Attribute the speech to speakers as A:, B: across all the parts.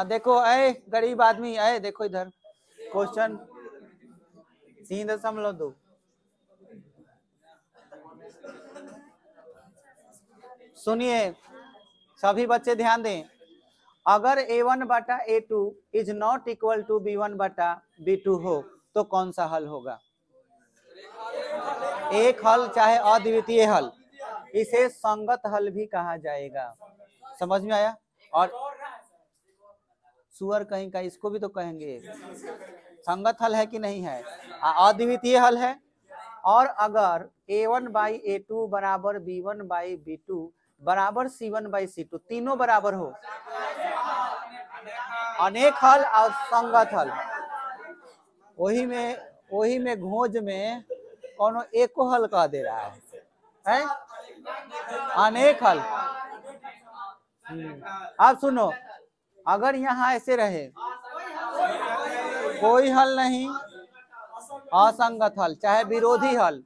A: देखो अय गरीब आदमी, अय देखो इधर क्वेश्चन 3.2। सुनिए सभी बच्चे ध्यान दें, अगर a1 बटा a2 is not equal to b1 बटा b2 हो तो कौन सा हल होगा? एक हल चाहे अद्वितीय हल, इसे संगत हल भी कहा जाएगा। समझ में आया? और सुअर कहीं का, इसको भी तो कहेंगे। संगत हल है कि नहीं है? अद्वितीय हल है। और अगर a1 बाई a2 बराबर b1 बाई b2 बराबर c1 बाई c2, तीनों बराबर हो, अनेक हल और संगत हल, वही में घोज में कौन एको हल कह दे रहा है? अनेक हल। अब सुनो, अगर यहाँ ऐसे रहे कोई हल नहीं, असंगत हल चाहे विरोधी हल,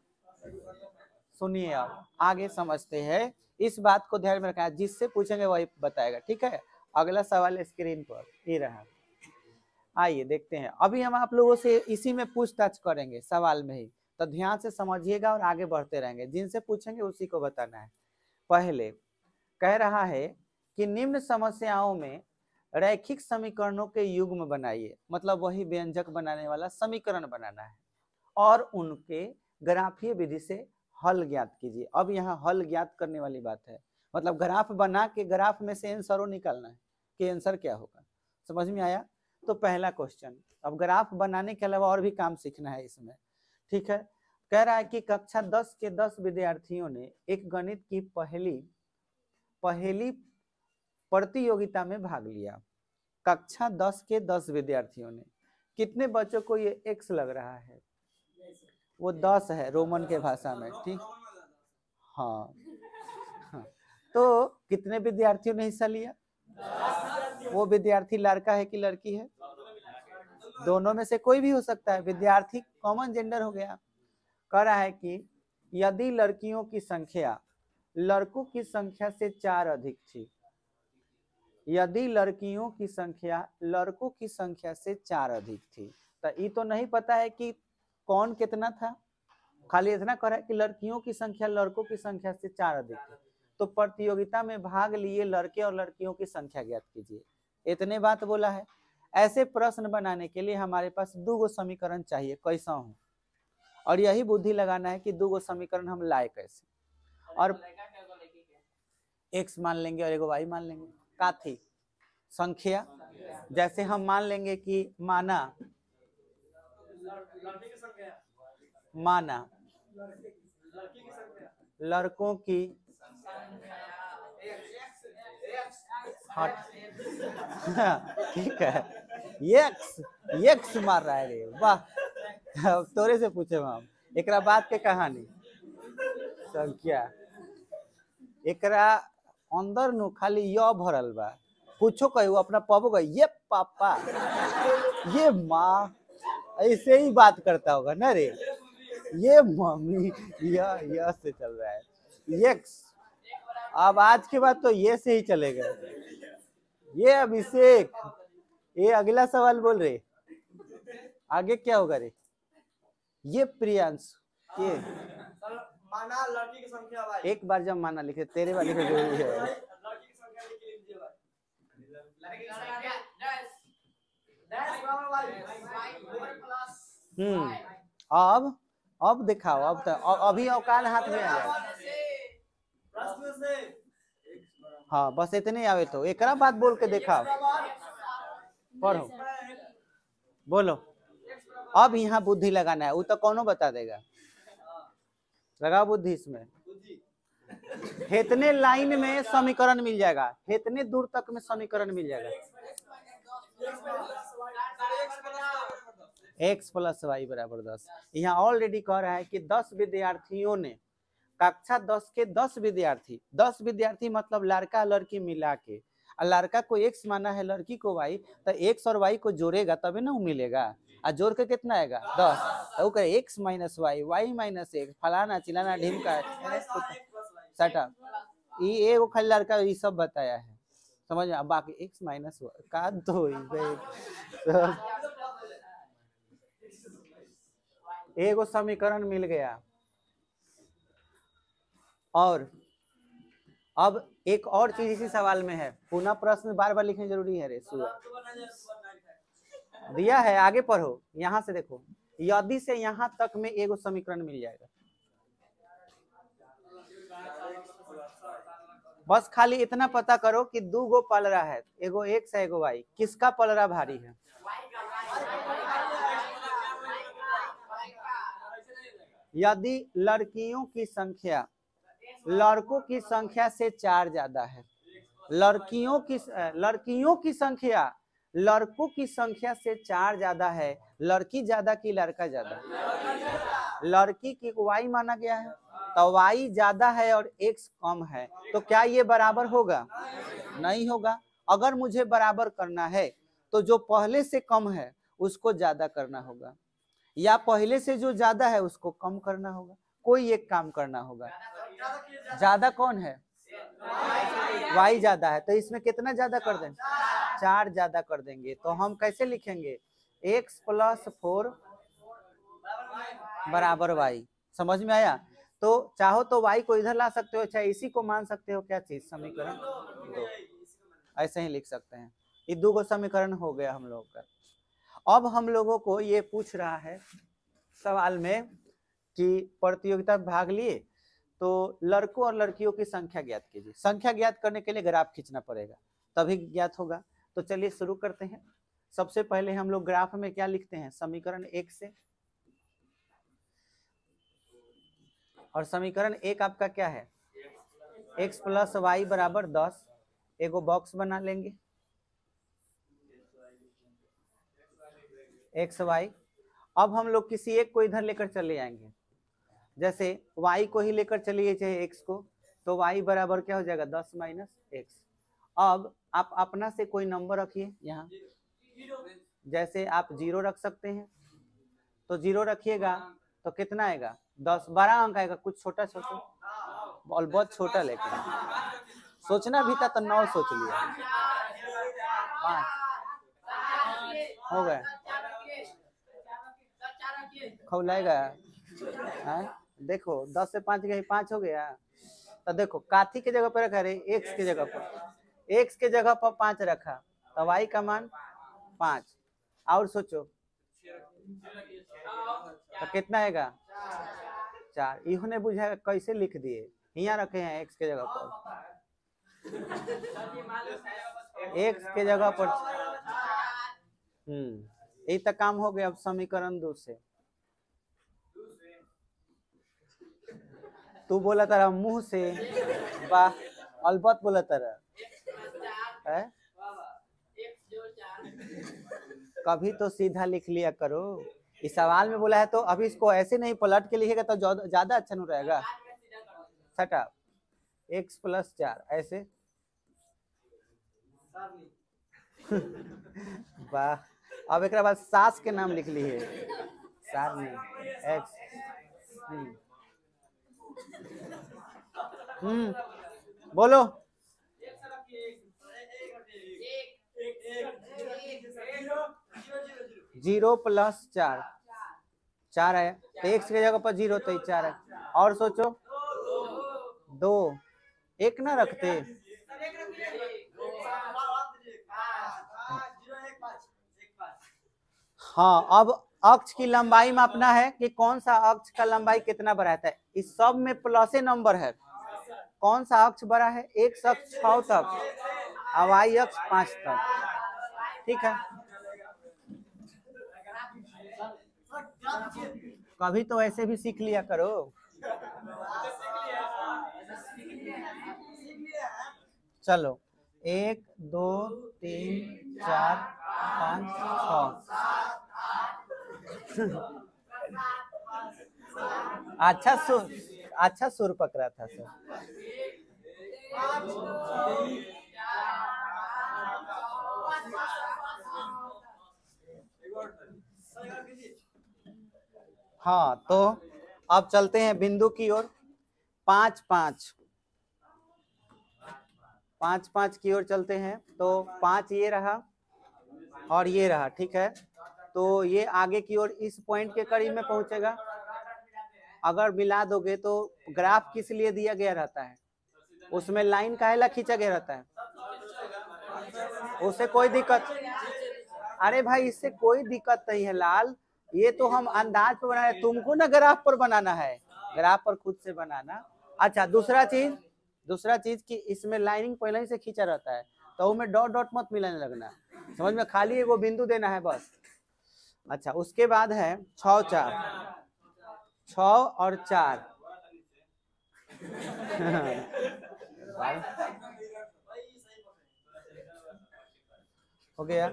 A: सुनिए अब आगे समझते हैं, इस बात को ध्यान में रखना, जिससे पूछेंगे वही बताएगा, ठीक है? अगला सवाल स्क्रीन पर ये रहा। आइए देखते हैं, अभी हम आप लोगों से इसी में पूछताछ करेंगे सवाल में ही, तो ध्यान से समझिएगा और आगे बढ़ते रहेंगे, जिनसे पूछेंगे उसी को बताना है। पहले कह रहा है कि निम्न समस्याओं में रैखिक समीकरणों के युग्म बनाइए, मतलब वही व्यंजक बनाने वाला समीकरण बनाना है, और उनके ग्राफीय विधि से हल ज्ञात कीजिए। अब यहाँ हल ज्ञात करने वाली बात है, मतलब ग्राफ बना के ग्राफ में से आंसर निकालना है कि आंसर क्या होगा। समझ में आया? तो पहला क्वेश्चन, अब ग्राफ बनाने के अलावा और भी काम सीखना है इसमें, ठीक है? कह रहा है कि कक्षा 10 के 10 विद्यार्थियों ने एक गणित की पहली प्रतियोगिता में भाग लिया। कक्षा 10 के 10 विद्यार्थियों ने, कितने बच्चों को ये x लग रहा है? वो 10 है रोमन के भाषा में, ठीक? हाँ, तो कितने विद्यार्थियों ने हिस्सा लिया? वो विद्यार्थी लड़का है कि लड़की है? दोनों में से कोई भी हो सकता है, विद्यार्थी कॉमन जेंडर हो गया। कह रहा है कि यदि लड़कियों की संख्या लड़कों की संख्या से 4 अधिक थी, यदि लड़कियों की संख्या लड़कों की संख्या से 4 अधिक थी, तो ये तो नहीं पता है कि कौन कितना था, खाली इतना कह रहा है कि लड़कियों की संख्या लड़कों की संख्या से 4 अधिक थी, तो प्रतियोगिता में भाग लिए लड़के और लड़कियों की संख्या ज्ञात कीजिए। इतने बात बोला है। ऐसे प्रश्न बनाने के लिए हमारे पास 2 समीकरण चाहिए, कैसा हो, और यही बुद्धि लगाना है कि 2 समीकरण हम लाए कैसे, और x मान लेंगे और एगो y मान लेंगे। का थी संख्या, जैसे हम मान लेंगे कि माना लड़कों की ठीक है, यक्स मार रहा है रे, वाह। तोरे से पूछे हम एकरा बात के कहानी संख्या, एकरा अंदर नु खाली य भरल बा, कुछो कहो अपना पबो गई, ये पापा ये माँ, ऐसे ही बात करता होगा ना रे, ये मम्मी, यह से चल रहा है, यक्स। अब आज के बाद तो ये से ही चलेगा। ये अभिषेक, ये अगला सवाल बोल रहे, आगे क्या होगा रे? ये प्रियांश, ये माना लड़की की संख्या भाई, एक बार जब माना लिखे तेरे वाले को जरूरी है। लड़की की संख्या लिख लीजिए भाई, लड़की की संख्या 10 अब दिखाओ, अब तो अभी औकात हाथ में आ जाए। हाँ बस इतने आवे, तो एक बात बोल के दिखाओ, पढ़ो, बोलो। अब यहाँ बुद्धि लगाना है, वो तो कौनो बता देगा, लगा बुद्धि इसमें। इतने लाइन में समीकरण मिल जाएगा, इतने दूर तक में समीकरण मिल जाएगा। x प्लस वाई बराबर 10। यहाँ ऑलरेडी कह रहा है कि 10 विद्यार्थियों ने, कक्षा 10 के 10 विद्यार्थी मतलब लड़का लड़की मिला के, लड़का को x माना है, लड़की को y, तो x और y को जोड़ेगा तभी ना मिलेगा, और जोड़ के कितना आएगा 10, तो कहे x minus y, y minus x, फलाना चिलाना ढिमका सटा, ये एगो खाली लड़का ये सब बताया है। समझ में? बाकी x माइनस का तो एगो समीकरण मिल गया। और अब एक और चीज इसी सवाल में है, पुनः प्रश्न बार बार लिखना जरूरी है रे दिया है, आगे पढ़ो, यहाँ से देखो, यदि से यहाँ तक में एगो समीकरण मिल जाएगा। बस खाली इतना पता करो कि दो गो पलरा है, एगो x है एगो y, किसका पलरा भारी है? यदि लड़कियों की संख्या लड़कों की संख्या से 4 ज्यादा है, लड़कियों की संख्या लड़कों की संख्या से 4 ज्यादा है, लड़की ज्यादा कि लड़का ज्यादा? लड़की की y माना गया है, तो y ज्यादा है और x कम है, तो क्या ये बराबर होगा? नहीं होगा। अगर मुझे बराबर करना है तो जो पहले से कम है उसको ज्यादा करना होगा, या पहले से जो ज्यादा है उसको कम करना होगा, कोई एक काम करना होगा। ज्यादा कौन है? y ज्यादा है, तो इसमें कितना ज्यादा कर देंगे? 4 ज्यादा कर देंगे। तो हम कैसे लिखेंगे? x + 4 बराबर y। समझ में आया? तो चाहो तो y को इधर ला सकते हो, चाहे इसी को मान सकते हो। क्या चीज? समीकरण 2। ऐसे ही लिख सकते हैं। ये दो गो समीकरण हो गया हम लोग का। अब हम लोगों को ये पूछ रहा है सवाल में कि प्रतियोगिता में भाग लिए तो लड़कों और लड़कियों की संख्या ज्ञात कीजिए। संख्या ज्ञात करने के लिए ग्राफ खींचना पड़ेगा, तभी ज्ञात होगा। तो चलिए शुरू करते हैं। सबसे पहले हम लोग ग्राफ में क्या लिखते हैं? समीकरण 1 से। और समीकरण 1 आपका क्या है? x + y बराबर 10। एगो बॉक्स बना लेंगे x y। अब हम लोग किसी एक को इधर लेकर चले आएंगे, जैसे y को ही लेकर चलिए चाहे x को, तो y बराबर क्या हो जाएगा? 10 - x। अब आप अपना से कोई नंबर रखिए यहाँ, जैसे आप 0 रख सकते हैं, तो 0 रखिएगा तो कितना आएगा? 10। 12 अंक आएगा। कुछ छोटा सोचो, और बहुत छोटा, लेकिन सोचना भी था तो 9 सोच लिया। 5 हो गया, खौलाएगा। देखो 10 से 5 गए, 5 हो गया। तो देखो काथी के जगह पर रखा रे, x के जगह पर, x के जगह पर 5 रखा, तो y का मान 5। और सोचो तो कितना आएगा? 4। इन्होंने बुझाएगा कैसे लिख दिए, यहाँ रखे हैं x के जगह पर, x के जगह पर। यही तक काम हो गया। अब समीकरण 2 से तू बोला तारा मुंह से, वाह, अलबत बोला तारा है। कभी तो सीधा लिख लिया करो। इस सवाल में बोला है तो अभी इसको ऐसे नहीं पलट के लिखेगा तो ज्यादा अच्छा नहीं रहेगा। सट अप, x + 4 ऐसे। वाह। अब एक बाद सास के नाम लिख लिए, सार में x। बोलो। 0 + 4, 4 है, तो x की जगह पर 0, तो 4 है। और सोचो 2, 1 ना रखते। हाँ, अब अक्ष की लंबाई मापना है कि कौन सा अक्ष का लंबाई कितना बड़ा है। इस सब में प्लस नंबर है, कौन सा अक्ष बड़ा है? x अक्ष 6 तक और y अक्ष 5 तक। ठीक है, कभी तो ऐसे भी सीख लिया करो। चलो 1 2 3 4 5 6। अच्छा सुर पकड़ा था सर। हाँ, तो अब चलते हैं बिंदु की ओर। 5 5 5 5 की ओर चलते हैं तो 5 ये रहा और ये रहा, ठीक है। तो ये आगे की ओर इस पॉइंट के करीब में पहुंचेगा। अगर मिला दोगे तो ग्राफ किस लिए दिया गया रहता है, उसमें लाइन काहेला खींचा गया रहता है, उससे कोई दिक्कत, अरे भाई इससे कोई दिक्कत नहीं है लाल, ये तो हम अंदाज पर बना रहे, तुमको ना ग्राफ पर बनाना है, ग्राफ पर खुद से बनाना। अच्छा दूसरा चीज कि इसमें लाइनिंग पहले ही से खींचा रहता है, तो उसमें डॉट डॉट मत मिलाने लगना, समझ में, खाली एगो बिंदु देना है बस। अच्छा उसके बाद है 6 4, 6 और 4 हो गया।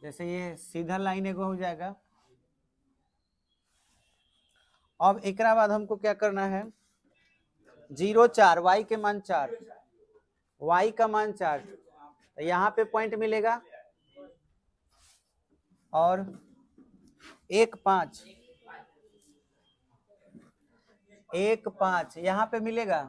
A: जैसे ये सीधा लाइन एगो हो जाएगा। अब एक बाद हमको क्या करना है, 0 4 y के मान 4, y का मान 4, तो यहाँ पे पॉइंट मिलेगा और 1 5 1 5 यहाँ पे मिलेगा।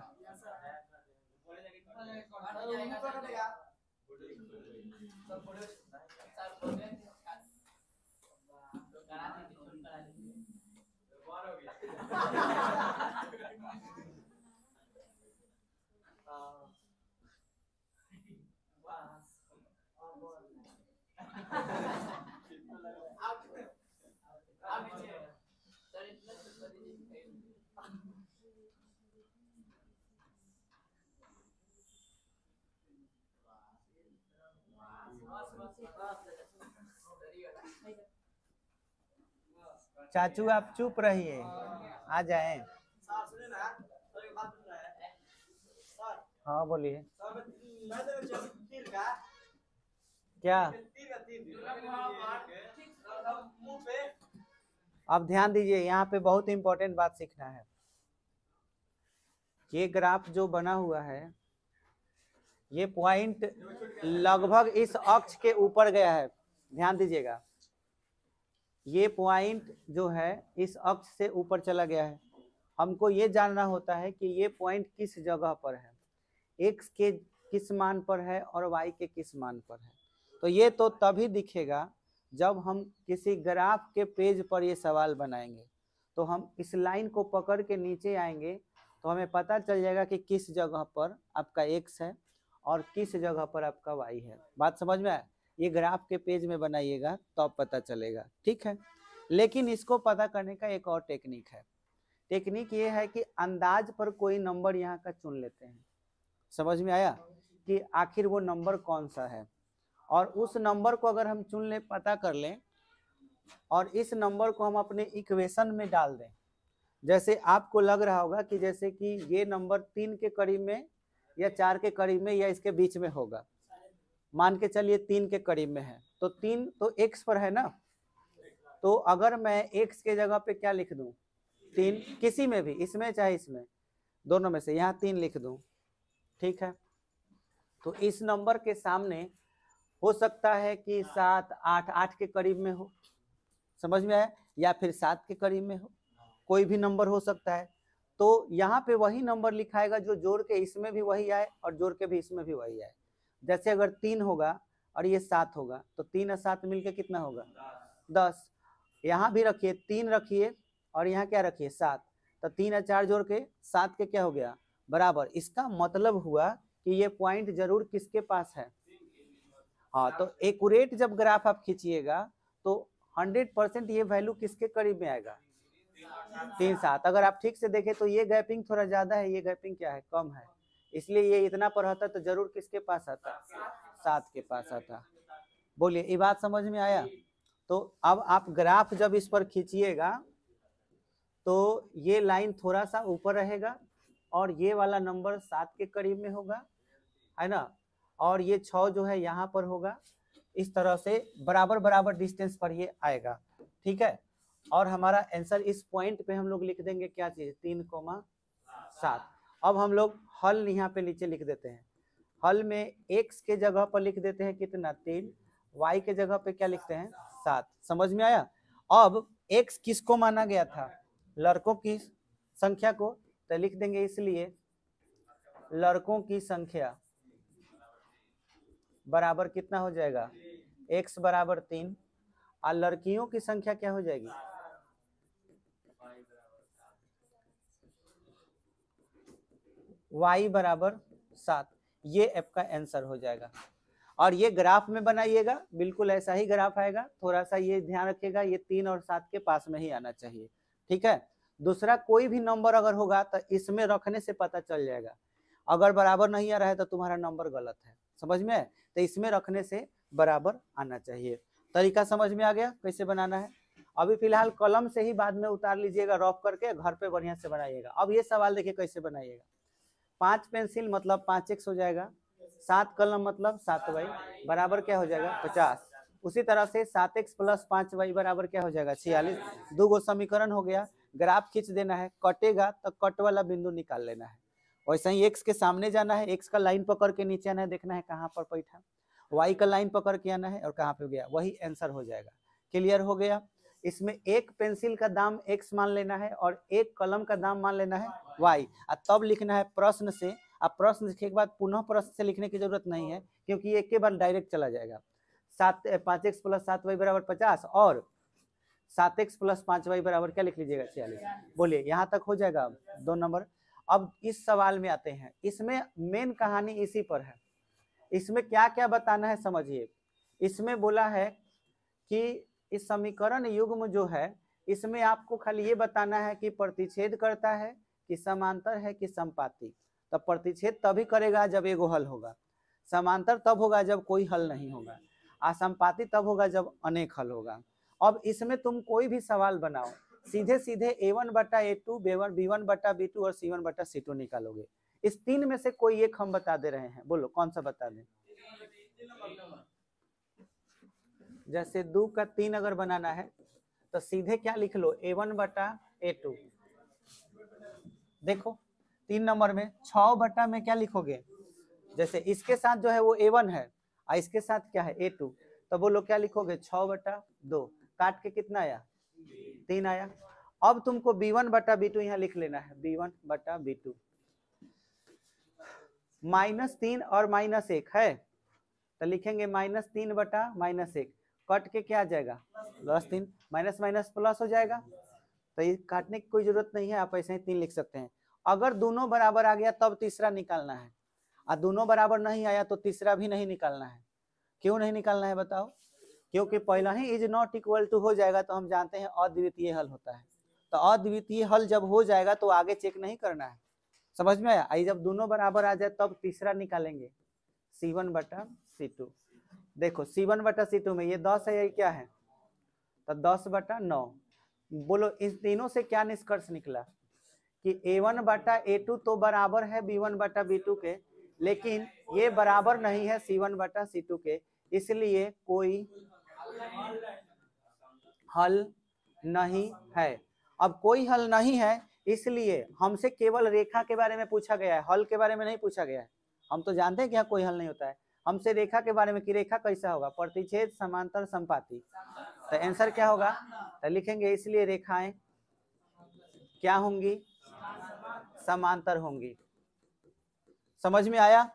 A: चाचू आप चुप रहिए, आ जाएं। हाँ बोलिए क्या। अब ध्यान दीजिए, यहाँ पे बहुत इंपॉर्टेंट बात सीखना है। ये ग्राफ जो बना हुआ है, ये पॉइंट लगभग इस अक्ष के ऊपर गया है, ध्यान दीजिएगा, ये पॉइंट जो है इस अक्ष से ऊपर चला गया है। हमको ये जानना होता है कि ये पॉइंट किस जगह पर है, x के किस मान पर है और y के किस मान पर है। तो ये तो तभी दिखेगा जब हम किसी ग्राफ के पेज पर ये सवाल बनाएंगे, तो हम इस लाइन को पकड़ के नीचे आएंगे तो हमें पता चल जाएगा कि किस जगह पर आपका x है और किस जगह पर आपका y है। बात समझ में आया? ये ग्राफ के पेज में बनाइएगा तो अब पता चलेगा, ठीक है। लेकिन इसको पता करने का एक और टेक्निक है। टेक्निक ये है कि अंदाज पर कोई नंबर यहाँ का चुन लेते हैं। समझ में आया कि आखिर वो नंबर कौन सा है, और उस नंबर को अगर हम चुन ले, पता कर लें, और इस नंबर को हम अपने इक्वेशन में डाल दें। जैसे आपको लग रहा होगा कि जैसे कि ये नंबर 3 के करीब में या 4 के करीब में या इसके बीच में होगा, मान के चलिए 3 के करीब में है, तो 3 तो x पर है ना, तो अगर मैं x के जगह पे क्या लिख दूं, 3, किसी में भी, इसमें चाहे इसमें, दोनों में से यहाँ 3 लिख दूं, ठीक है। तो इस नंबर के सामने हो सकता है कि 7 8 8 के करीब में हो, समझ में आया, या फिर 7 के करीब में हो, कोई भी नंबर हो सकता है। तो यहाँ पे वही नंबर लिखाएगा जो जोड़ के इसमें भी वही आए और जोड़ के भी इसमें भी वही आए। जैसे अगर 3 होगा और ये 7 होगा, तो 3 और 7 मिलके कितना होगा, 10। यहाँ भी रखिए 3 रखिए और यहाँ क्या रखिए 7, तो 3 और 4 जोड़ के 7 के क्या हो गया, बराबर। इसका मतलब हुआ कि ये पॉइंट जरूर किसके पास है, हाँ। तो एक्यूरेट जब ग्राफ आप खींचिएगा तो 100% ये वैल्यू किसके करीब में आएगा, 3 7। अगर आप ठीक से देखें तो ये गैपिंग थोड़ा ज्यादा है, ये गैपिंग क्या है, कम है, इसलिए ये इतना पर आता तो जरूर किसके पास आता, 7 के पास आता। बोलिए ये बात समझ में आया? तो अब आप ग्राफ जब इस पर खींचिएगा तो ये लाइन थोड़ा सा ऊपर रहेगा और ये वाला नंबर 7 के करीब में होगा, है ना, और ये 6 जो है यहाँ पर होगा। इस तरह से बराबर बराबर डिस्टेंस पर ये आएगा, ठीक है। और हमारा आंसर इस पॉइंट पे हम लोग लिख देंगे क्या चीज, 3,7। अब हम लोग हल यहाँ पे नीचे लिख देते हैं। हल में x के जगह पर लिख देते हैं कितना, 3, y के जगह पे क्या लिखते हैं 7। समझ में आया। अब x किसको माना गया था, लड़कों की संख्या को, तो लिख देंगे इसलिए लड़कों की संख्या बराबर कितना हो जाएगा, x बराबर 3, और लड़कियों की संख्या क्या हो जाएगी, y बराबर 7। ये आपका आंसर हो जाएगा। और ये ग्राफ में बनाइएगा, बिल्कुल ऐसा ही ग्राफ आएगा, थोड़ा सा ये ध्यान रखिएगा, ये 3 और 7 के पास में ही आना चाहिए, ठीक है। दूसरा कोई भी नंबर अगर होगा तो इसमें रखने से पता चल जाएगा, अगर बराबर नहीं आ रहा है तो तुम्हारा नंबर गलत है, समझ में। तो इसमें रखने से बराबर आना चाहिए। तरीका समझ में आ गया कैसे बनाना है। अभी फिलहाल कलम से ही बाद में उतार लीजिएगा, रफ करके घर पे बढ़िया से बनाइएगा। अब ये सवाल देखिए कैसे बनाइएगा। 5 पेंसिल मतलब 5x हो जाएगा, 7 कलम मतलब 7y बराबर क्या हो जाएगा 50। उसी तरह से 7x प्लस 5y बराबर क्या हो जाएगा 46। दो गो समीकरण हो गया। ग्राफ खींच देना है, कटेगा तो कट वाला बिंदु निकाल लेना है। वैसे ही x के सामने जाना है, x का लाइन पकड़ के नीचे आना है, देखना है कहाँ पर बैठा, y का लाइन पकड़ के आना है और कहाँ पे गया, वही आंसर हो जाएगा। क्लियर हो गया। इसमें एक पेंसिल का दाम x मान लेना है और एक कलम का दाम मान लेना है y, और तब लिखना है प्रश्न से। अब प्रश्न लिखने के बाद पुनः प्रश्न से लिखने की जरूरत नहीं है, क्योंकि एक के बाद डायरेक्ट चला जाएगा। 5x प्लस 7y बराबर 50 और 7x प्लस 5y बराबर क्या लिख लीजिएगा 46। बोलिए यहाँ तक हो जाएगा 2 नंबर। अब इस सवाल में आते हैं, इसमें मेन कहानी इसी पर है। इसमें क्या क्या बताना है समझिए। इसमें बोला है कि इस समीकरण युग्म जो है, इसमें आपको खाली ये बताना है कि प्रतिच्छेद करता है कि समांतर है कि संपाती। तब प्रतिच्छेद तभी करेगा जब एगो हल होगा, समांतर तब होगा जब कोई हल नहीं होगा, असंपाती तब होगा जब अनेक हल होगा। अब इसमें तुम कोई भी सवाल बनाओ, सीधे सीधे a1 बटा a2, b1 बटा b2 और c1 बटा c2 निकालोगे। इस 3 में से कोई एक हम बता दे रहे हैं, बोलो कौन सा बता दें। जैसे 2 का 3 अगर बनाना है तो सीधे क्या लिख लो a1 बटा a2। देखो 3 नंबर में 6 बटा में क्या लिखोगे, जैसे इसके साथ जो है वो a1 है और इसके साथ क्या है a2, तो बोलो क्या लिखोगे 6 बटा 2, काट के कितना आया 3 आया। अब तुमको b1 बटा b2 यहाँ लिख लेना है, b1 बटा b2। -3 और -1 है तो लिखेंगे -3 बटा -1, कट के क्या आ जाएगा +3, माइनस माइनस प्लस हो जाएगा। तो ये काटने की कोई जरूरत नहीं है, आप ऐसे ही 3 लिख सकते हैं। अगर दोनों बराबर आ गया तब तीसरा निकालना है, और दोनों बराबर नहीं आया तो तीसरा भी नहीं निकालना है। क्यों नहीं निकालना है बताओ, क्योंकि पहला ही इज नॉट इक्वल टू हो जाएगा तो हम जानते हैं अद्वितीय हल होता है। तो अद्वितीय हल जब हो जाएगा तो आगे चेक नहीं करना है, समझ में आया। आई जब दोनों बराबर आ जाए तब तीसरा निकालेंगे, c1 बटा c2। देखो c1 बटा c2 में ये 10 है, ये क्या है तो 10 बटा 9। बोलो इन तीनों से क्या निष्कर्ष निकला कि a1 बटा a2 तो बराबर है b1 बटा b2 के, लेकिन ये बराबर नहीं है c1 बटा c2 के, इसलिए कोई हल नहीं है। अब कोई हल नहीं है इसलिए हमसे केवल रेखा के बारे में पूछा गया है, हल के बारे में नहीं पूछा गया है। हम तो जानते हैं कि यहाँ कोई हल नहीं होता है, हमसे रेखा के बारे में कि रेखा कैसा होगा, प्रतिच्छेद समांतर संपाती। तो आंसर क्या होगा, तो लिखेंगे इसलिए रेखाएं क्या होंगी, समांतर होंगी। समझ में आया।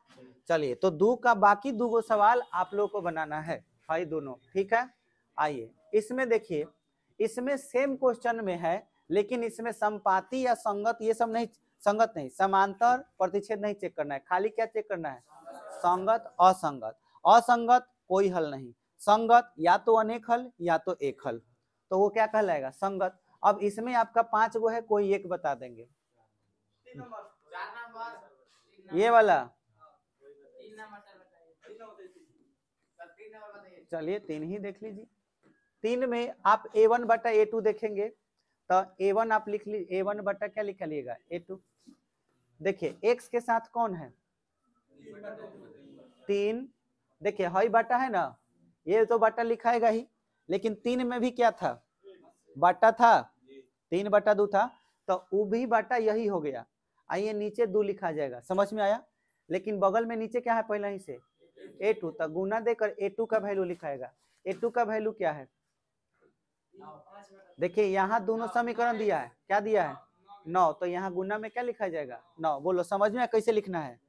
A: चलिए तो दो का बाकी दो सवाल आप लोगों को बनाना है भाई दोनों, ठीक है। आइए इसमें देखिए, इसमें सेम क्वेश्चन में है लेकिन इसमें संपाती या संगत ये सब नहीं, संगत नहीं, समांतर प्रतिच्छेद नहीं चेक करना है, खाली क्या चेक करना है संगत असंगत। असंगत कोई हल नहीं, संगत या तो अनेक हल या तो एक हल, तो वो क्या कहलाएगा संगत। अब इसमें आपका 5 गो है, कोई एक बता देंगे। ये वाला चलिए 3 ही देख लीजिए। 3 में आप a1 बटा a2 देखेंगे तो a1 आप लिख लीजिए, a1 बटा क्या लिख लीजिएगा a2। देखिए x के साथ कौन है 3, देखिए हई बटा है ना, ये तो बटा लिखाएगा ही, लेकिन 3 में भी क्या था बटा था, 3 बटा 2 था, तो वो भी बटा यही हो गया। आइए नीचे 2 लिखा जाएगा, समझ में आया। लेकिन बगल में नीचे क्या है पहले ही से a2, तो गुना देकर a2 का वैल्यू लिखाएगा। a2 का वैल्यू क्या है? देखिए यहाँ दोनों समीकरण दिया है, क्या दिया है? 9, तो यहाँ गुना में क्या लिखा जाएगा? 9। बोलो समझ में कैसे लिखना है?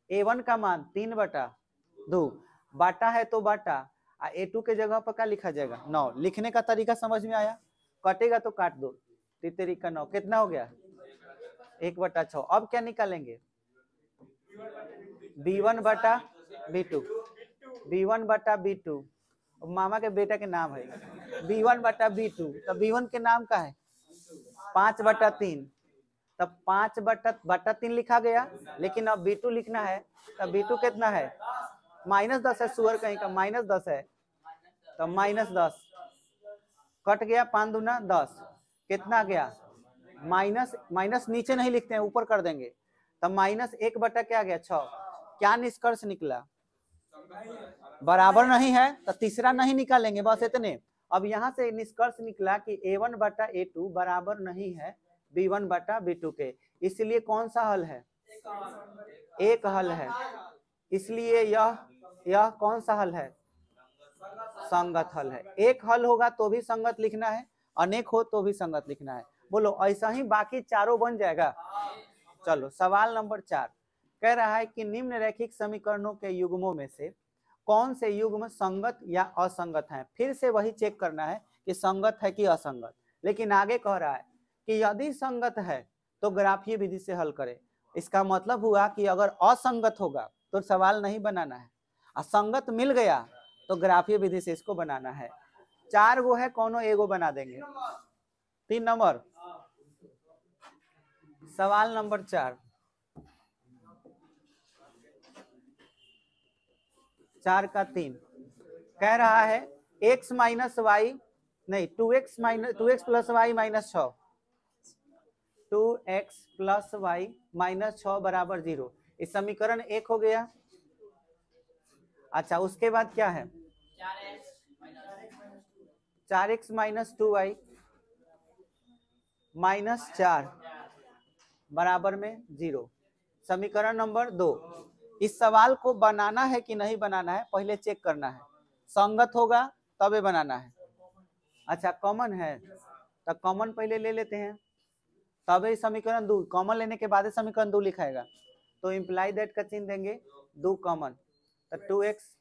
A: a1 का मान 3/2 बाटा है तो बाटा, a2 के जगह पर क्या लिखा जाएगा? 9। लिखने का तरीका समझ में आया? कटेगा तो काट दो, 3 का 9 कितना हो गया? 1/6। अब क्या निकालेंगे? b1/b2, b1/b2 मामा के बेटा के नाम है, b1/b2, तब b1 के नाम का है 5/3, तब 5/3 लिखा गया। लेकिन अब b2 लिखना है, तब b2 कितना है? -10 है, सुअर कहीं का -10 है, तो -10 कट गया, 5 दूना 10, कितना गया? माइनस नीचे नहीं लिखते हैं, ऊपर कर देंगे, तब -1 बटा क्या गया? 6। क्या निष्कर्ष निकला? बराबर नहीं है, तो तीसरा नहीं निकालेंगे, बस इतने। अब यहाँ से निष्कर्ष निकला कि a1/a2 बराबर नहीं है b1/b2 के, इसलिए कौन सा हल है? एक हल है। इसलिए यह कौन सा हल है? संगत हल है। एक हल होगा तो भी संगत लिखना है, अनेक हो तो भी संगत लिखना है। बोलो ऐसा ही बाकी चारों बन जाएगा। चलो सवाल नंबर 4 कह रहा है कि निम्न रैखिक समीकरणों के युग्मों में से कौन से युग्म संगत या असंगत हैं? फिर से वही चेक करना है कि संगत है कि असंगत। लेकिन आगे कह रहा है कि यदि संगत है तो ग्राफीय विधि से हल करें। इसका मतलब हुआ कि अगर असंगत होगा तो सवाल नहीं बनाना है, असंगत मिल गया तो ग्राफीय विधि से इसको बनाना है। 4 गो है, कौनो एगो बना देंगे। 3 नंबर सवाल नंबर 4 4 का 3 कह रहा है x माइनस वाई नहीं 2x plus y minus 6, 2x plus y minus 6 बराबर 0। इस समीकरण 1 हो गया। अच्छा उसके बाद क्या है? 4x माइनस 2y माइनस 4 बराबर में 0। समीकरण नंबर 2। इस सवाल को बनाना है कि नहीं बनाना है पहले चेक करना है, संगत होगा तबे बनाना है। अच्छा कॉमन है, तो कॉमन पहले ले लेते हैं, तबे समीकरण 2, कॉमन लेने के बाद समीकरण 2 लिखाएगा। तो इम्प्लाई दैट का चिन्ह देंगे, 2 कॉमन, तो 2x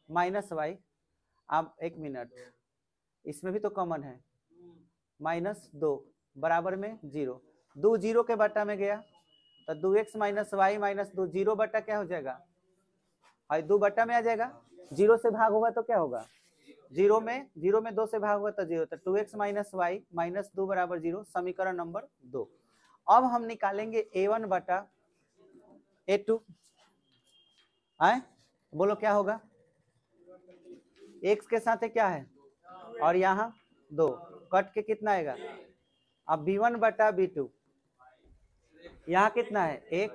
A: माइनस वाई, अब 1 मिनट, इसमें भी तो कॉमन है, माइनस 2 बराबर में 0। 2 0 के बट्टा में गया तो 2x माइनस वाई माइनस 2 0 बट्टा क्या हो जाएगा? 2 बट्टा में आ जाएगा। 0 से भाग होगा तो क्या होगा? 0 में 2 से भाग होगा तो 0, तो 2x माइनस वाई माइनस 2 बराबर 0। समीकरण नंबर 2। अब हम निकालेंगे a1/a2। आए बोलो क्या होगा? x के साथ क्या है और यहाँ 2 कट के कितना आएगा? अब b1/b2 यहाँ कितना है? 1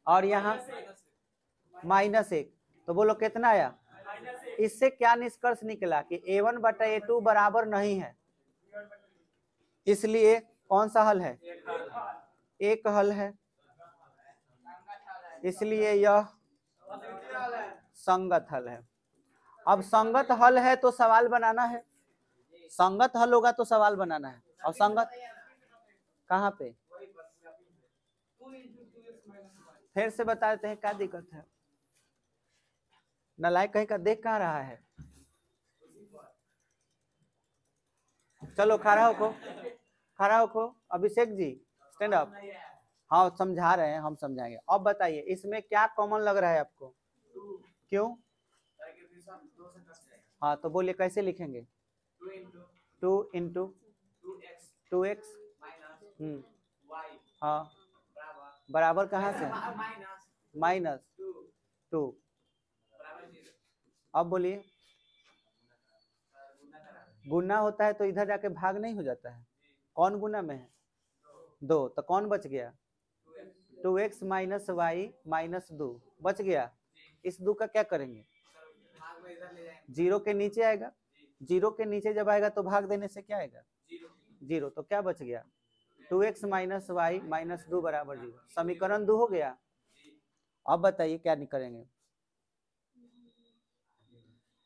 A: और यहाँ -1, तो बोलो कितना आया? इससे क्या निष्कर्ष निकला कि a1/a2 बराबर नहीं है, इसलिए कौन सा हल है? एक हल है, इसलिए यह संगत हल है। अब संगत हल है तो सवाल बनाना है, संगत हल होगा तो सवाल बनाना है। और संगत कहाँ पे? फिर से बता देते हैं क्या दिक्कत है। नालायक कहीं का देख कहाँ रहा है? चलो खड़ा होको अभिषेक जी स्टैंड अप। हाँ समझा रहे हैं, हम समझाएंगे। अब बताइए इसमें क्या कॉमन लग रहा है आपको? क्यों? हाँ तो बोलिए कैसे लिखेंगे? 2 इंटू 2x हाँ बराबर कहाँ से? -2। अब बोलिए गुना होता है तो इधर जाके भाग नहीं हो जाता है? कौन गुना में है? 2, तो कौन बच गया? 2x माइनस वाई माइनस 2 बच गया। इस 2 का क्या करेंगे? 0 के नीचे आएगा, 0 के नीचे जब आएगा तो भाग देने से क्या आएगा? 0, तो क्या बच गया? 2x माइनस वाई माइनस 2 बराबर 0। समीकरण 2 हो गया। अब बताइए क्या करेंगे?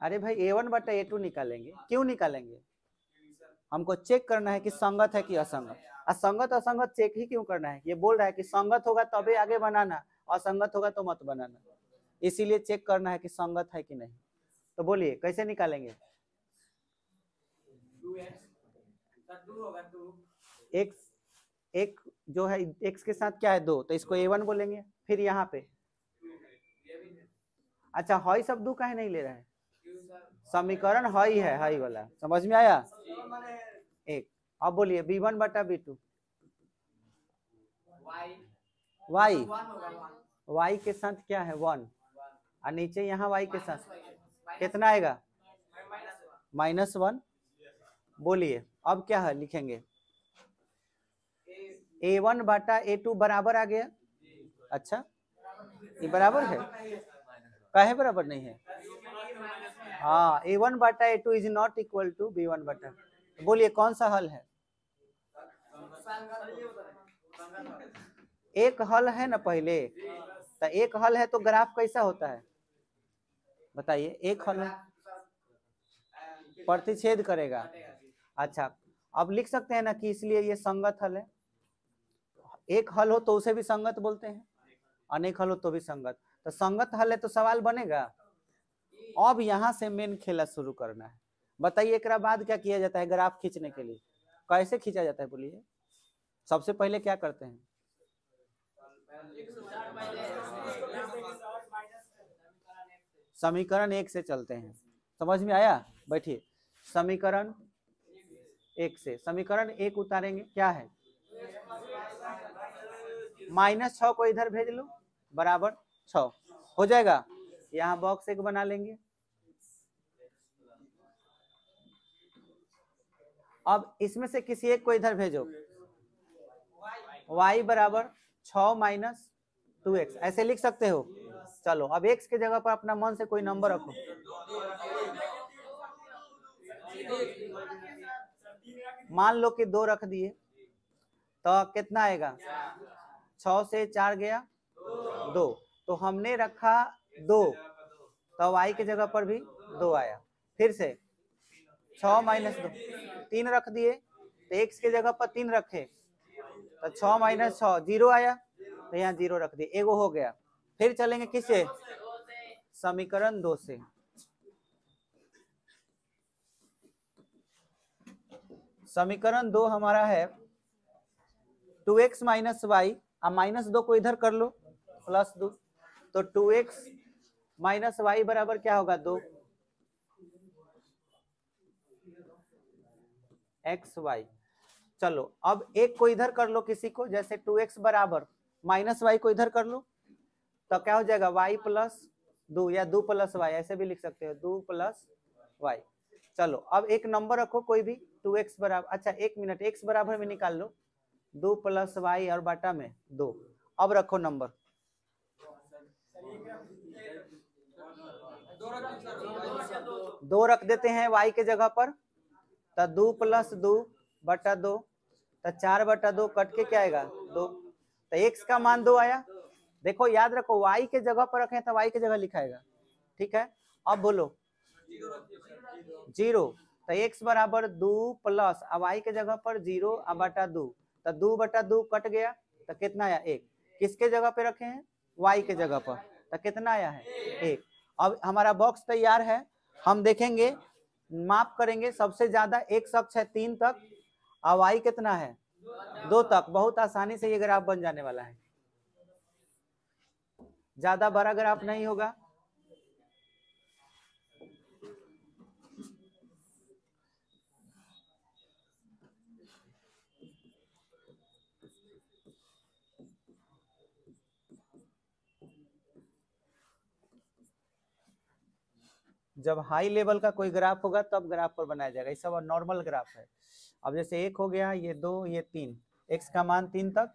A: अरे भाई A1/A2 निकालेंगे, क्यों निकालेंगे? हमको चेक करना है कि संगत है कि असंगत। असंगत असंगत चेक ही क्यों करना है? ये बोल रहा है कि संगत होगा तभी आगे बनाना, असंगत होगा तो मत बनाना, इसीलिए चेक करना है कि संगत है कि नहीं। तो बोलिए कैसे निकालेंगे? एक्स, एक जो है x के साथ क्या है 2, तो इसको A1 बोलेंगे। फिर यहाँ पे अच्छा हई सब दो काहे नहीं ले रहा है? समीकरण हई है, हई वाला समझ में आया? एक। अब बोलिए B1/B2 y के साथ क्या है 1, और नीचे यहाँ y के साथ कितना आएगा? -1। बोलिए अब क्या है लिखेंगे? A1/A2 बराबर आ गया। अच्छा ये बराबर है, काहे बराबर नहीं है? हाँ A1/A2 is not equal to B1/। बोलिए कौन सा हल है? एक हल है ना पहले, तो एक हल है तो ग्राफ कैसा होता है बताइए? एक हल प्रतिच्छेद करेगा। अच्छा अब लिख सकते हैं ना कि इसलिए ये संगत हल है। एक हल हो तो उसे भी संगत बोलते हैं, अनेक हल हो तो भी संगत। तो संगत हल है तो सवाल बनेगा। अब यहाँ से मेन खेला शुरू करना है। बताइए एक बाद क्या किया जाता है ग्राफ खींचने के लिए? कैसे खींचा जाता है बोलिए? सबसे पहले क्या करते हैं? समीकरण 1 से चलते हैं। समझ में आया? बैठिए। समीकरण 1 से, समीकरण 1 उतारेंगे, क्या है? -6 को इधर भेज लो, बराबर 6 हो जाएगा। यहाँ बॉक्स एक बना लेंगे। अब इसमें से किसी एक को इधर भेजो। y बराबर 6 - 2x ऐसे लिख सकते हो। चलो अब x के जगह पर अपना मन से कोई नंबर रखो। मान लो कि 2 रख दिए तो कितना आएगा? 6 से 4 गया 2, तो हमने रखा 2, तो y के जगह पर भी 2 आया। फिर से 6 - 2 3 रख दिए, तो x के जगह पर 3 रखे तो 6 - 6 0 आया, तो यहाँ 0 रख दिए, एगो हो गया। फिर चलेंगे किससे? समीकरण 2 से। समीकरण 2 हमारा है 2x - y, अब -2 को इधर कर लो, +2, तो 2x - y बराबर क्या होगा? 2 xy। चलो अब एक को इधर कर लो किसी को, जैसे 2x बराबर -y को इधर कर लो, तो क्या हो जाएगा? y + 2 या 2 + y ऐसे भी लिख सकते हो, 2 + y। चलो अब एक नंबर रखो कोई भी, 2x बराबर, अच्छा 1 मिनट, x बराबर में निकाल लो, 2 + y और बाटा में 2। अब रखो नंबर, दो रख देते हैं y के जगह पर, तो 2 + 2 बटा 2, तो 4/2 कट के क्या आएगा? 2, तो x का मान 2 आया। देखो याद रखो y के जगह पर रखें तो y के जगह लिखाएगा, ठीक है? अब बोलो 0, तो x बराबर 2 प्लस, अब y के जगह पर 0 बटा 2, तो 2/2 कट गया, तो कितना आया? 1। किसके जगह पे रखे हैं? y के जगह पर, तो कितना आया है? 1। अब हमारा बॉक्स तैयार है, हम देखेंगे, माप करेंगे, सबसे ज्यादा x अक्ष है 3 तक, और y कितना है? 2 तक। बहुत आसानी से ये ग्राफ बन जाने वाला है, ज्यादा बड़ा ग्राफ नहीं होगा। जब हाई लेवल का कोई ग्राफ होगा तब ग्राफ पर बनाया जाएगा, ये सब नॉर्मल ग्राफ है। अब जैसे 1 हो गया, ये 2, ये 3, x का मान 3 तक,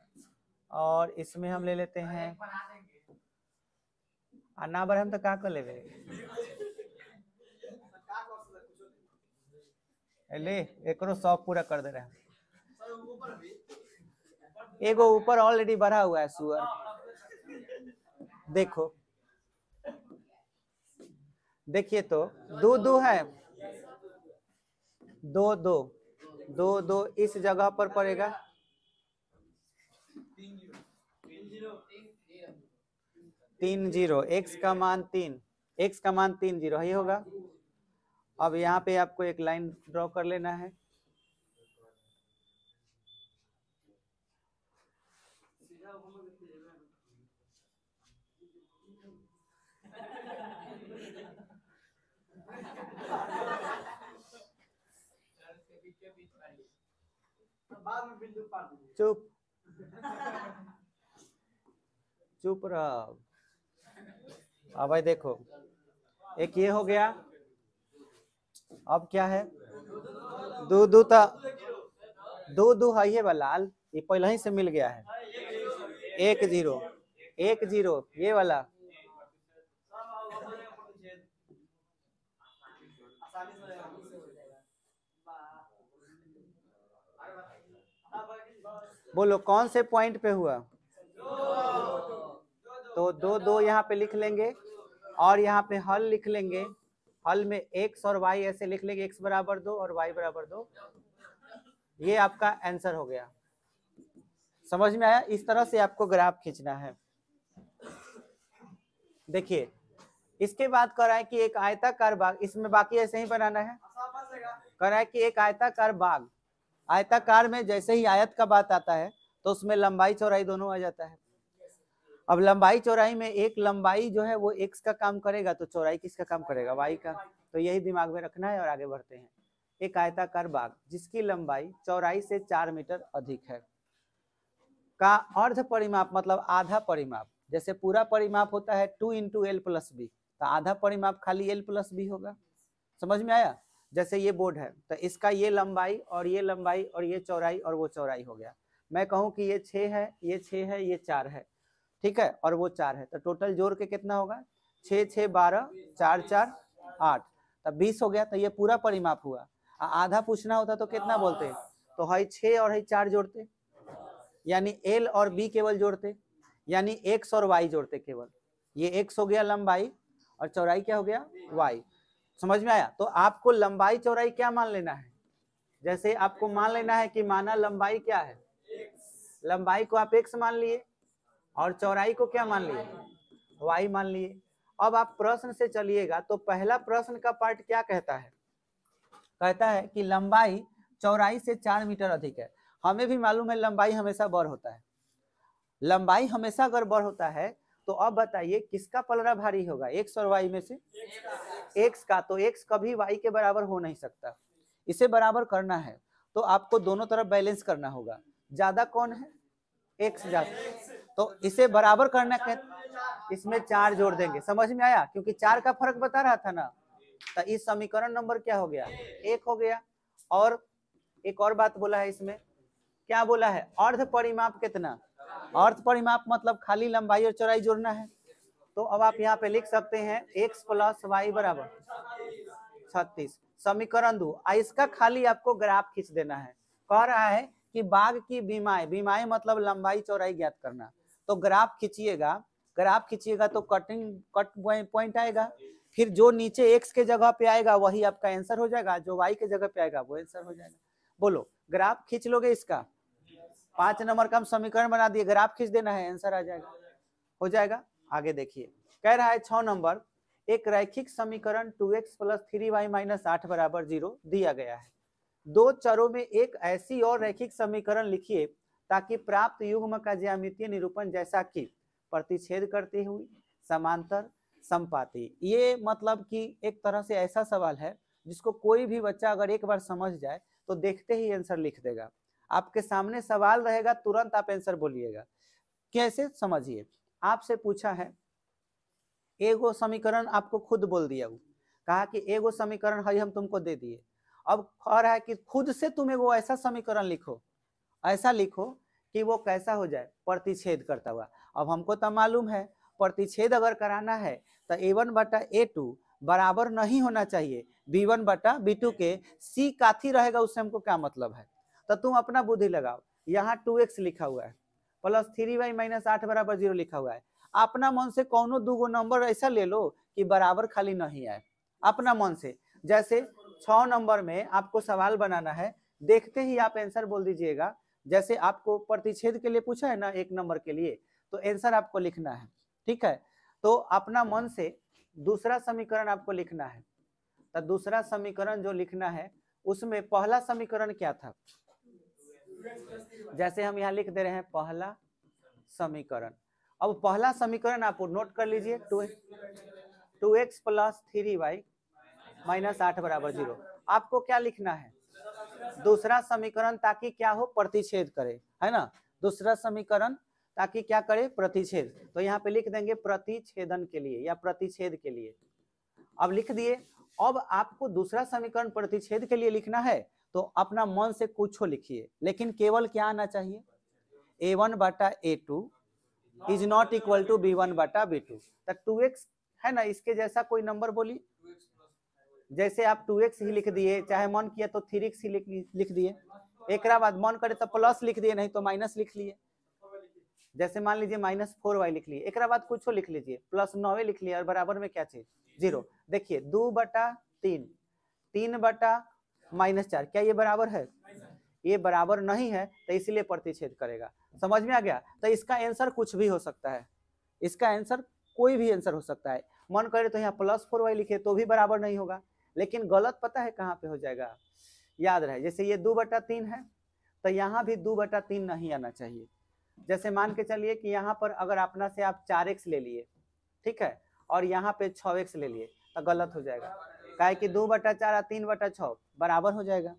A: और इसमें हम ले लेते हैं ना बढ़े हम तो का कर लेवे ले, एकरो शौक पूरा कर दे रहे हैं। एगो ऊपर ऑलरेडी बढ़ा हुआ है सुअर, देखो देखिए तो दो दो है, दो दो दो दो इस जगह पर पड़ेगा 3 0, x का मान 3, x का मान 3 0 ही होगा। अब यहाँ पे आपको एक लाइन ड्रॉ कर लेना है। चुप चुप रहो। अब भाई देखो, एक ये हो गया, अब क्या है, दो दो था, दो दो है ये वाला, ये पहले ही से मिल गया है, 1 0 1 0 ये वाला, बोलो कौन से पॉइंट पे हुआ, तो दो दो यहाँ पे लिख लेंगे और यहाँ पे हल लिख लेंगे। हल में x और y ऐसे लिख लेंगे, x बराबर 2 और y बराबर 2। ये आपका आंसर हो गया। समझ में आया? इस तरह से आपको ग्राफ खींचना है। देखिए इसके बाद कह रहा है कि एक आयताकार बाग, इसमें बाकी ऐसे ही बनाना है। कह रहा है कि एक आयताकार बाग, आयताकार में जैसे ही आयत का बात आता है तो उसमें लंबाई चौड़ाई दोनों आ जाता है। अब लंबाई चौड़ाई में एक लंबाई जो है वो x का काम करेगा, तो चौड़ाई किसका काम करेगा, y का। तो यही दिमाग में रखना है और आगे बढ़ते हैं। एक आयताकार बाग जिसकी लंबाई चौड़ाई से 4 मीटर अधिक है का अर्ध परिमाप मतलब आधा परिमाप, जैसे पूरा परिमाप होता है 2 × l + b, तो आधा परिमाप खाली l + b होगा। समझ में आया? जैसे ये बोर्ड है तो इसका ये लंबाई और ये लंबाई और ये चौड़ाई और वो चौड़ाई हो गया। मैं कहूँ कि ये 6 है, ये 6 है, ये 4 है, ठीक है, और वो 4 है, तो टोटल जोड़ के कितना होगा, 6 6 12 4 4 8, तब 20 हो गया। तो ये पूरा परिमाप हुआ। आधा पूछना होता तो कितना बोलते हैं, तो है 6 और है 4 जोड़ते, यानी l और b केवल जोड़ते, यानी x और y जोड़ते केवल। ये x हो गया लंबाई और चौड़ाई क्या हो गया, y। समझ में आया? तो आपको लंबाई चौड़ाई क्या मान लेना है, जैसे आपको मान लेना है कि माना लंबाई क्या है, लंबाई को आप x मान लिए और चौड़ाई को क्या मान लिए, y मान लिए। अब आप प्रश्न से चलिएगा तो पहला प्रश्न का पार्ट क्या कहता है, कहता है कि लंबाई चौड़ाई से 4 मीटर अधिक है। हमें भी मालूम है लंबाई हमेशा बड़ होता है, लंबाई हमेशा अगर बड़ होता है तो अब बताइए किसका पलड़ा भारी होगा, x और y में से x का। तो x कभी y के बराबर हो नहीं सकता। इसे बराबर करना है तो आपको दोनों तरफ बैलेंस करना होगा। ज्यादा कौन है, x ज्यादा, तो इसे बराबर करना है, इसमें 4 जोड़ देंगे। समझ में आया? क्योंकि 4 का फर्क बता रहा था ना, तो इस समीकरण नंबर क्या हो गया, 1 हो गया। और एक और बात बोला है इसमें, क्या बोला है, अर्ध परिमाप कितना, अर्ध परिमाप मतलब खाली लंबाई और चौड़ाई जोड़ना है। तो अब आप यहाँ पे लिख सकते हैं x + y बराबर 36। समीकरण 2, इसका खाली आपको ग्राफ खींच देना है। कह रहा है कि बाग की बीमाएं, बीमाएं मतलब लंबाई चौड़ाई ज्ञात करना। तो ग्राफ खींचिएगा, ग्राफ खींचिएगा तो कट पॉइंट आएगा, फिर जो नीचे x के जगह पे आएगा वही आपका आंसर हो जाएगा, जो y के जगह पे आएगा वो आंसर हो जाएगा। बोलो ग्राफ खींच लोगे इसका, 5 नंबर का हम समीकरण बना दिए, ग्राफ खींच देना है, आंसर आ जाएगा, हो जाएगा। आगे देखिए, कह रहा है 6 नंबर, एक रैखिक समीकरण 2x + 3y - 8 = 0 दिया गया है। दो चरों में एक ऐसी और रैखिक समीकरण लिखिए ताकि प्राप्त युग्म का ज्यामितीय निरूपण जैसा कि प्रतिच्छेद करती हुई, समांतर, संपाती। ये मतलब कि एक तरह से ऐसा सवाल है जिसको कोई भी बच्चा अगर एक बार समझ जाए तो देखते ही आंसर लिख देगा। आपके सामने सवाल रहेगा, तुरंत आप आंसर बोलिएगा। कैसे, समझिए, आपसे पूछा है एगो समीकरण, आपको खुद बोल दिया, वो कहा कि एगो समीकरण है हम तुमको दे दिए। अब कह रहा है कि खुद से तुम एगो ऐसा समीकरण लिखो, ऐसा लिखो कि वो कैसा हो जाए, प्रतिच्छेद करता हुआ। अब हमको तो मालूम है प्रतिच्छेद अगर कराना है तो a1 बटा a2 बराबर नहीं होना चाहिए b1 बटा b2 के। c काथी रहेगा उससे हमको क्या मतलब है, तो तुम अपना बुद्धि लगाओ। यहाँ 2x लिखा हुआ है + 3y - 8 = 0 लिखा हुआ है। अपना मन से कौनो दूगो नंबर ऐसा ले लो कि बराबर खाली नहीं आए, अपना मन से। जैसे 6 नंबर में आपको सवाल बनाना है, देखते ही आप आंसर बोल दीजिएगा। जैसे आपको प्रतिच्छेद के लिए पूछा है ना 1 नंबर के लिए, तो आंसर आपको लिखना है, ठीक है। तो अपना मन से दूसरा समीकरण आपको लिखना है। तो दूसरा समीकरण जो लिखना है उसमें पहला समीकरण क्या था, जैसे हम यहाँ लिख दे रहे हैं पहला समीकरण। अब पहला समीकरण आप नोट कर लीजिए, 2x प्लस 3y माइनस 8 बराबर 0। आपको क्या लिखना है, दूसरा समीकरण, ताकि क्या हो, प्रतिच्छेद करे, है ना। दूसरा समीकरण ताकि क्या करे, प्रतिच्छेद। तो यहाँ पे लिख देंगे प्रतिच्छेदन के लिए या प्रतिच्छेद के लिए। अब लिख दिए। अब आपको दूसरा समीकरण प्रतिच्छेद के लिए लिखना है तो अपना मन से कुछ लिखिए, लेकिन केवल क्या आना चाहिए, a1 बटा a2 is not equal to b1 बटा b2। तो 2x है ना, इसके जैसा कोई नंबर बोलिए। जैसे आप 2x ही लिख दिए, चाहे मन किया तो 3x ही लिख दिए। एक बाद मन करे तो प्लस लिख दिए, नहीं तो माइनस लिख लिए। जैसे मान लीजिए -4y लिख लिए, एक बाद कुछ लिख लीजिए, प्लस 9 लिख लिया और बराबर में क्या चीज 0। देखिए 2 बटा 3, 3 बटा -4, क्या ये बराबर है, ये बराबर नहीं है, तो इसलिए प्रतिच्छेद करेगा। समझ में आ गया। तो इसका आंसर कुछ भी हो सकता है, इसका आंसर कोई भी आंसर हो सकता है। मन करे तो यहाँ +4y लिखे तो भी बराबर नहीं होगा, लेकिन गलत पता है कहाँ पे हो जाएगा, याद रहे। जैसे ये 2 बटा 3 है, तो यहाँ भी 2 बटा 3 नहीं आना चाहिए। जैसे मान के चलिए कि यहाँ पर अगर अपना से आप 4x ले लिए, ठीक है, और यहाँ पे 6x ले लिए, तो गलत हो जाएगा। काहे कि 2 बटा 4 और 3 बटा 6 बराबर हो जाएगा।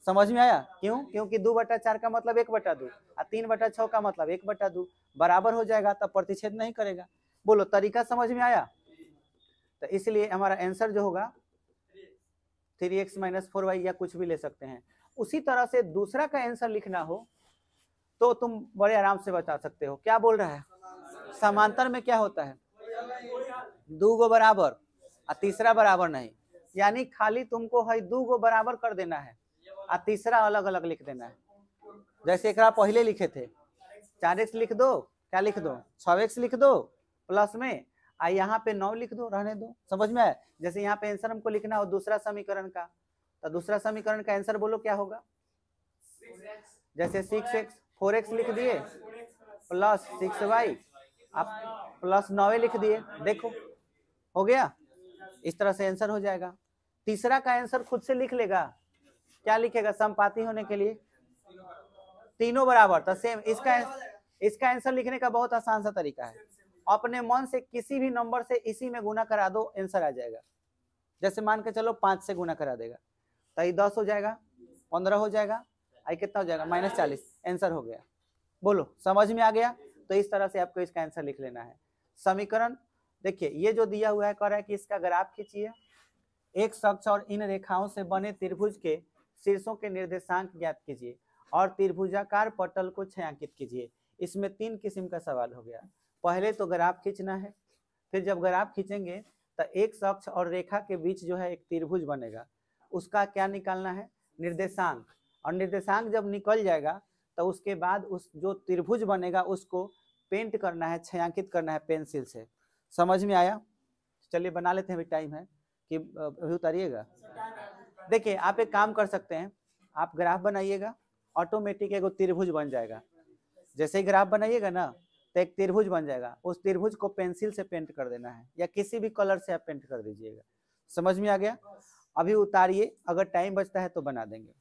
A: समझ में आया, क्यों, क्योंकि 2 बटा 4 का मतलब 1 बटा 2 और 3 बटा 6 का मतलब 1 बटा 2 बराबर हो जाएगा, तब प्रतिच्छेद नहीं करेगा। बोलो तरीका समझ में आया। तो इसलिए हमारा आंसर जो होगा 3x - 4y या कुछ भी ले सकते हैं। उसी तरह से दूसरा का आंसर लिखना हो तो तुम बड़े आराम से बता सकते हो। क्या बोल रहा है, समांतर में क्या होता है, 2 गो बराबर और तीसरा बराबर नहीं, यानी खाली तुमको है 2 गो बराबर कर देना है और तीसरा अलग अलग लिख देना है। जैसे एक पहले लिखे थे 4x लिख दो, क्या लिख दो 6x लिख दो प्लस में, और यहाँ पे 9 लिख दो, रहने दो। समझ में आया। जैसे यहाँ पे आंसर हमको लिखना हो दूसरा समीकरण का, तो दूसरा समीकरण का आंसर बोलो क्या होगा। जैसे 6x 4x लिख दिए प्लस 6y, आप प्लस 9 लिख दिए, देखो हो गया। इस तरह से आंसर हो जाएगा। तीसरा का आंसर खुद से लिख लेगा, क्या लिखेगा, समपाती होने के लिए तीनों बराबर। तो सेम इसका आंसर लिखने का बहुत आसान सा तरीका है, अपने मन से किसी भी नंबर से इसी में गुना करा दो, आंसर आ जाएगा। जैसे मान के चलो 5 से गुना करा देगा तो ये 10 हो जाएगा, 15 हो जाएगा, आई कितना हो जाएगा -40, आंसर हो गया। बोलो समझ में आ गया। तो इस तरह से आपको इसका आंसर लिख लेना है। समीकरण देखिए, ये जो दिया हुआ है, कह रहा है कि इसका ग्राफ खींचिए, एक अक्ष और इन रेखाओं से बने त्रिभुज के शीर्षों के निर्देशांक ज्ञात कीजिए और त्रिभुजाकार पटल को छायांकित कीजिए। इसमें 3 किस्म का सवाल हो गया। पहले तो ग्राफ खींचना है, फिर जब ग्राफ खींचेंगे तो एक अक्ष और रेखा के बीच जो है एक त्रिभुज बनेगा, उसका क्या निकालना है, निर्देशांक। और निर्देशांक जब निकल जाएगा तो उसके बाद उस जो त्रिभुज बनेगा उसको पेंट करना है, छायांकित करना है पेंसिल से। समझ में आया। चलिए बना लेते हैं, अभी टाइम है कि अभी उतारिएगा। देखिए आप एक काम कर सकते हैं, आप ग्राफ बनाइएगा, ऑटोमेटिक एक त्रिभुज बन जाएगा। जैसे ही ग्राफ बनाइएगा ना तो एक त्रिभुज बन जाएगा, उस त्रिभुज को पेंसिल से पेंट कर देना है या किसी भी कलर से आप पेंट कर दीजिएगा। समझ में आ गया। अभी उतारिए, अगर टाइम बचता है तो बना देंगे।